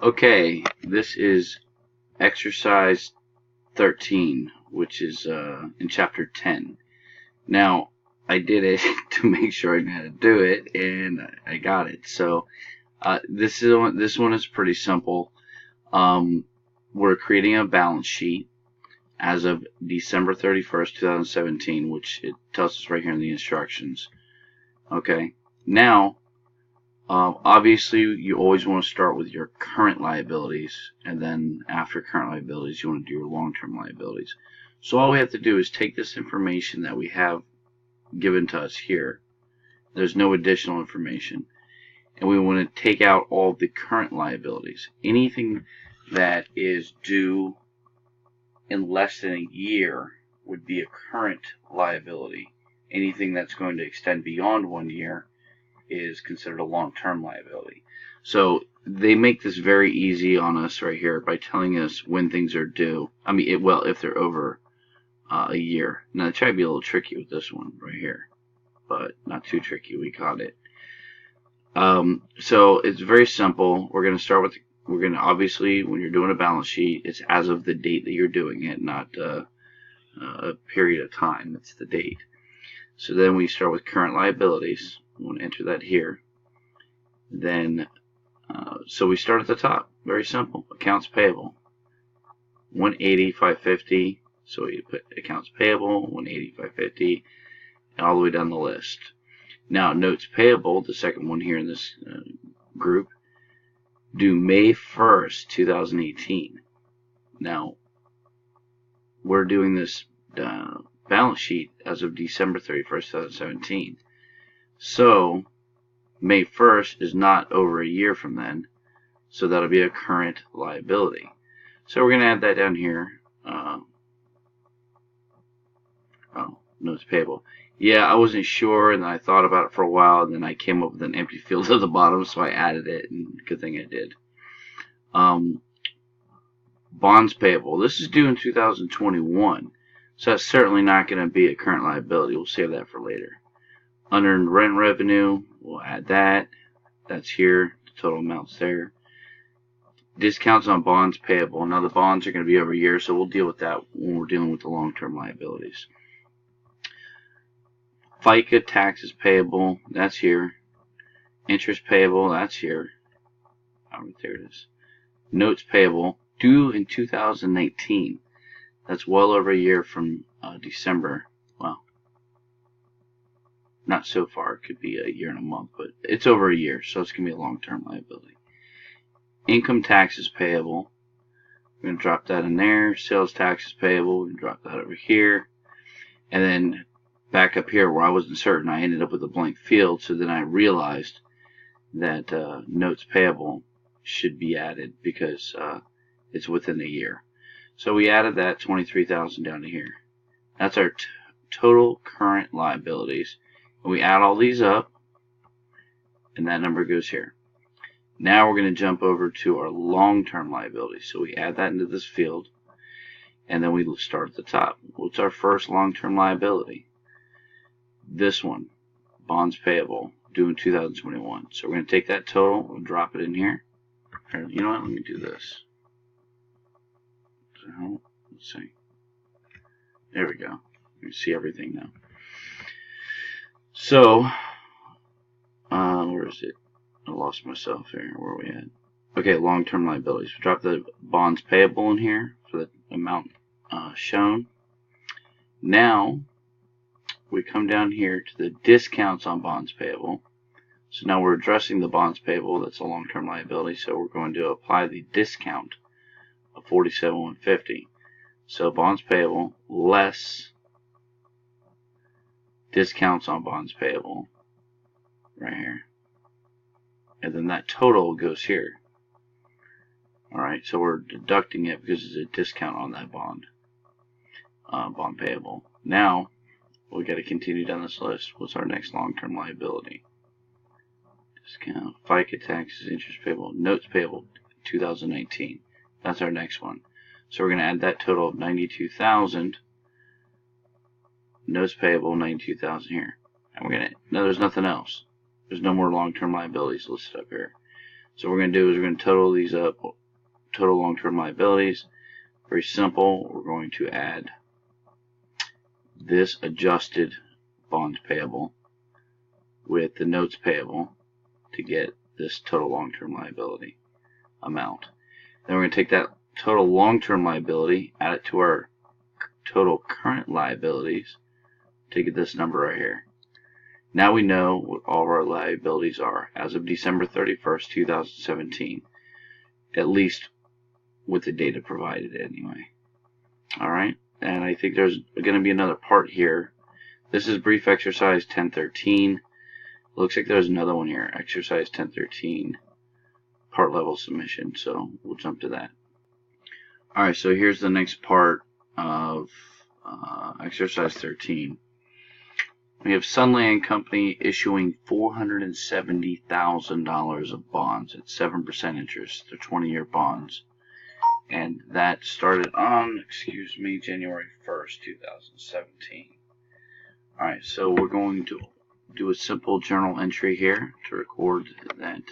Okay, this is exercise 13, which is in chapter 10. Now, I did it to make sure I knew how to do it, and I got it. So this one is pretty simple. We're creating a balance sheet as of December 31st, 2017, which it tells us right here in the instructions. Okay, now obviously, you always want to start with your current liabilities, and then after current liabilities, you want to do your long-term liabilities. So all we have to do is take this information that we have given to us here. There's no additional information. And we want to take out all the current liabilities. Anything that is due in less than a year would be a current liability. Anything that's going to extend beyond 1 year is considered a long-term liability. So they make this very easy on us right here by telling us when things are due. I mean, well, if they're over a year. Now, I try to be a little tricky with this one right here, but not too tricky. We caught it. So it's very simple. We're going to start with, we're going to, obviously, when you're doing a balance sheet, it's as of the date that you're doing it, not a period of time. It's the date. So then we start with current liabilities. We want to enter that here. Then, so we start at the top. Very simple. Accounts payable. 180,550. So we put accounts payable, 180,550, and all the way down the list. Now, notes payable, the second one here in this group, due May 1st, 2018. Now, we're doing this balance sheet as of December 31st, 2017. So, May 1st is not over a year from then, so that'll be a current liability. So we're going to add that down here. Notes payable. Yeah, I wasn't sure, and then I thought about it for a while, and then I came up with an empty field at the bottom, so I added it, and good thing I did. Bonds payable. This is due in 2021, so that's certainly not going to be a current liability. We'll save that for later. Unearned rent revenue, we'll add that. That's here. The total amount's there. Discounts on bonds payable. Now, the bonds are going to be over a year, so we'll deal with that when we're dealing with the long-term liabilities. FICA taxes payable, that's here. Interest payable, that's here. Right there it is. Notes payable, due in 2019. That's well over a year from December. Well, not so far. It could be a year and a month, but it's over a year, so it's going to be a long-term liability. Income taxes payable. We're going to drop that in there. Sales taxes payable. We're going to drop that over here. And then back up here where I wasn't certain, I ended up with a blank field, so then I realized that notes payable should be added because it's within a year. So we added that 23,000 down to here. That's our total current liabilities. And we add all these up, and that number goes here. Now we're going to jump over to our long-term liabilities. So we add that into this field, and then we start at the top. What's our first long-term liability? This one, bonds payable, due in 2021. So we're going to take that total, we'll drop it in here. You know what, let me do this. So, let's see. There we go. You can see everything now. So, where is it? I lost myself here. Where are we at? Okay, long-term liabilities. We drop the bonds payable in here for the amount shown. Now, we come down here to the discounts on bonds payable. So now we're addressing the bonds payable. That's a long-term liability. So we're going to apply the discount of 47,150. So bonds payable less discounts on bonds payable right here. And then that total goes here. Alright, so we're deducting it because there's a discount on that bond payable. Now, we got to continue down this list. What's our next long-term liability? Discount, FICA taxes, interest payable, notes payable, 2019. That's our next one. So we're going to add that total of 92,000. Notes payable, 92,000 here. And we're going to, no, there's nothing else. There's no more long-term liabilities listed up here. So what we're going to do is we're going to total these up, total long-term liabilities. Very simple. We're going to add this adjusted bonds payable with the notes payable to get this total long-term liability amount. Then we're going to take that total long-term liability, add it to our total current liabilities to get this number right here. Now we know what all of our liabilities are as of December 31st, 2017, at least with the data provided anyway. Alright, and I think there's going to be another part here. This is brief exercise 1013. Looks like there's another one here, exercise 1013, part level submission, so we'll jump to that. Alright, so here's the next part of exercise 13. We have Sunland Company issuing $470,000 of bonds at 7% interest. They're 20-year bonds. And that started on, January 1st, 2017. Alright, so we're going to do a simple journal entry here to record that,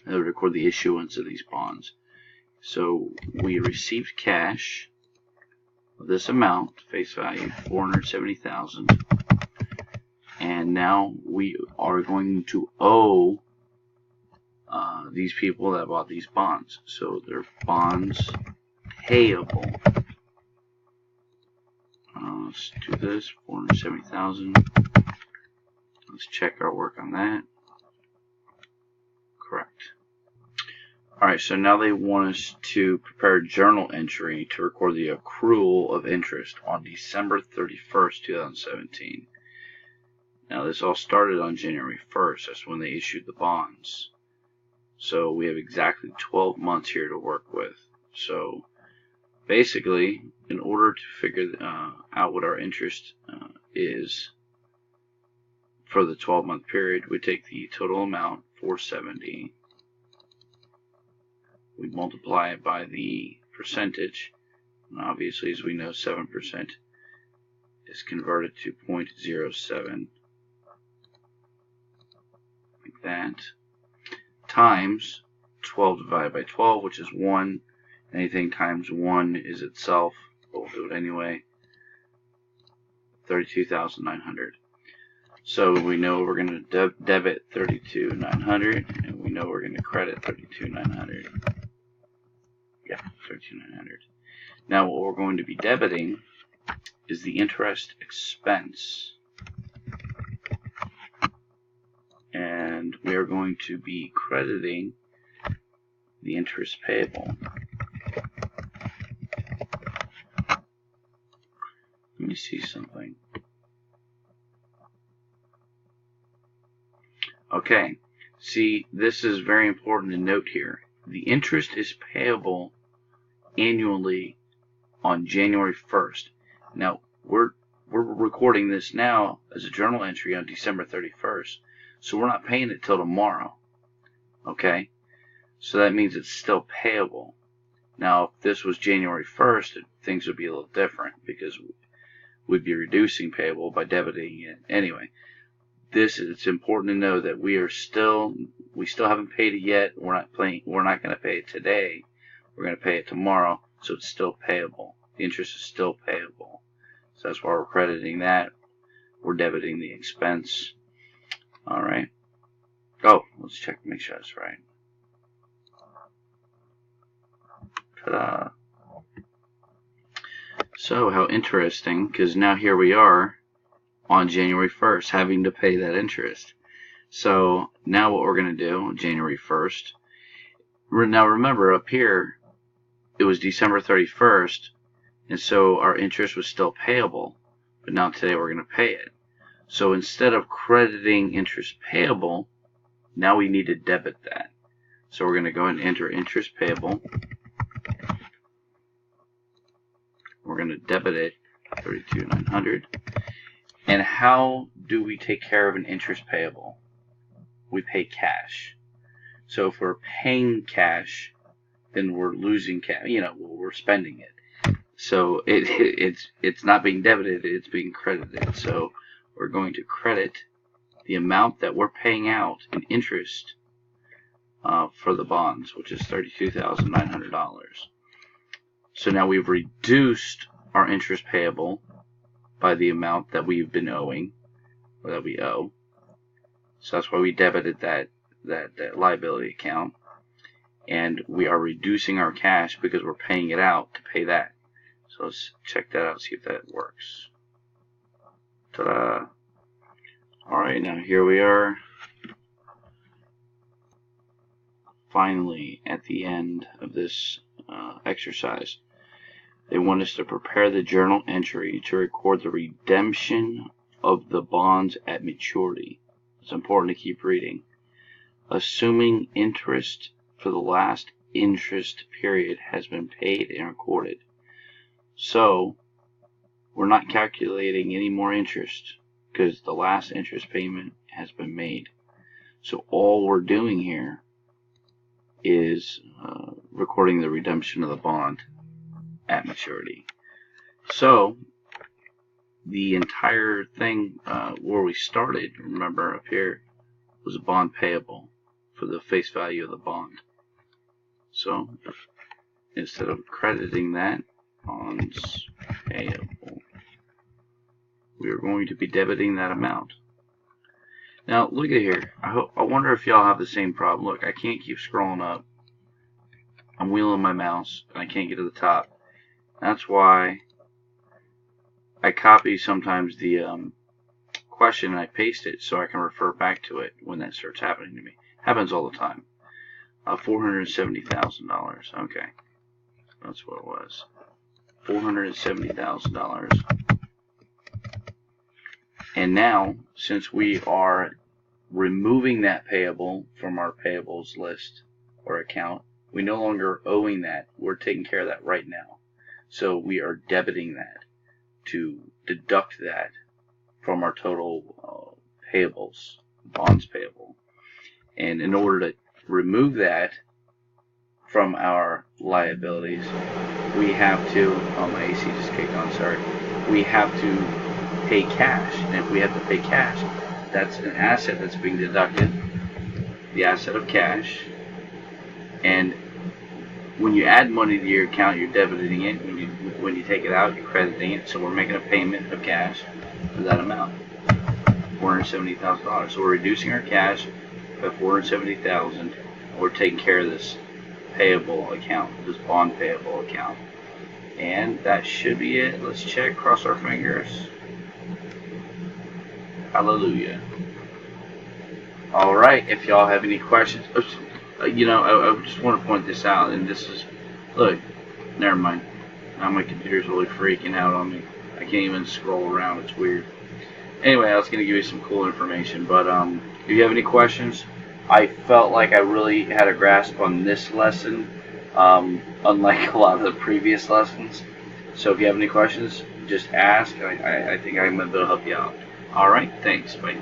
record the issuance of these bonds. So we received cash of this amount, face value, $470,000. And now we are going to owe these people that bought these bonds. So they're bonds payable. Let's do this, $470,000. Let's check our work on that. Correct. Alright, so now they want us to prepare a journal entry to record the accrual of interest on December 31st, 2017. Now this all started on January 1st. That's when they issued the bonds. So we have exactly 12 months here to work with. So basically, in order to figure out what our interest is for the 12-month period, we take the total amount, 470. We multiply it by the percentage. And obviously, as we know, 7% is converted to 0.07. Like that. Times 12 divided by 12, which is 1. Anything times 1 is itself, but we'll do it anyway. 32,900. So we know we're going to debit 32,900, and we know we're going to credit 32,900. Yeah, 32,900. Now what we're going to be debiting is the interest expense. And we are going to be crediting the interest payable. Let me see something. Okay, see, this is very important to note here. The interest is payable annually on January 1st. Now, we're recording this now as a journal entry on December 31st. So we're not paying it till tomorrow. Okay? So that means it's still payable. Now, if this was January 1st, things would be a little different because we'd be reducing payable by debiting it. Anyway, it's important to know that we still haven't paid it yet. We're not going to pay it today. We're going to pay it tomorrow, so it's still payable. The interest is still payable. So that's why we're crediting that. We're debiting the expense. Alright. Oh, let's check to make sure that's right. Ta-da. So, how interesting, because now here we are on January 1st having to pay that interest. So, now what we're going to do on January 1st, now remember up here, it was December 31st, and so our interest was still payable, but now today we're going to pay it. So instead of crediting interest payable, now we need to debit that. So we're going to go ahead and enter interest payable. We're going to debit it, 32,900. And how do we take care of an interest payable? We pay cash. So if we're paying cash, then we're losing cash. We're spending it. So it's not being debited; it's being credited. So we're going to credit the amount that we're paying out in interest for the bonds, which is $32,900. So now we've reduced our interest payable by the amount that we've been owing, or that we owe. So that's why we debited that liability account. And we are reducing our cash because we're paying it out to pay that. So let's check that out, see if that works. Ta-da! Alright, now here we are. Finally, at the end of this exercise. They want us to prepare the journal entry to record the redemption of the bonds at maturity. It's important to keep reading. Assuming interest for the last interest period has been paid and recorded. So, we're not calculating any more interest because the last interest payment has been made. So all we're doing here is recording the redemption of the bond at maturity. So the entire thing where we started, remember up here, was a bond payable for the face value of the bond. So instead of crediting that, bonds payable, we are going to be debiting that amount. Now look at here. I wonder if y'all have the same problem. Look, I can't keep scrolling up. I'm wheeling my mouse and I can't get to the top. That's why I copy sometimes the question and I paste it so I can refer back to it when that starts happening to me. Happens all the time. $470,000. Okay, that's what it was. $470,000. And now, since we are removing that payable from our payables list or account, we no longer owing that. We're taking care of that right now. So we are debiting that to deduct that from our total payables, bonds payable. And in order to remove that from our liabilities, we have to, my AC just kicked on, sorry. We have to pay cash. And if we have to pay cash, that's an asset that's being deducted, the asset of cash. And when you add money to your account, you're debiting it. When you take it out, you're crediting it. So we're making a payment of cash for that amount, $470,000. So we're reducing our cash by $470,000. We're taking care of this payable account, this bond payable account. And that should be it. Let's check, cross our fingers. Hallelujah. Alright, if y'all have any questions, I just want to point this out, and this is, look, never mind. Now my computer's really freaking out on me. I can't even scroll around, it's weird. Anyway, I was going to give you some cool information, but if you have any questions, I felt like I really had a grasp on this lesson, unlike a lot of the previous lessons. So if you have any questions, just ask. I think I'm going to be able to help you out. Alright, thanks. Bye.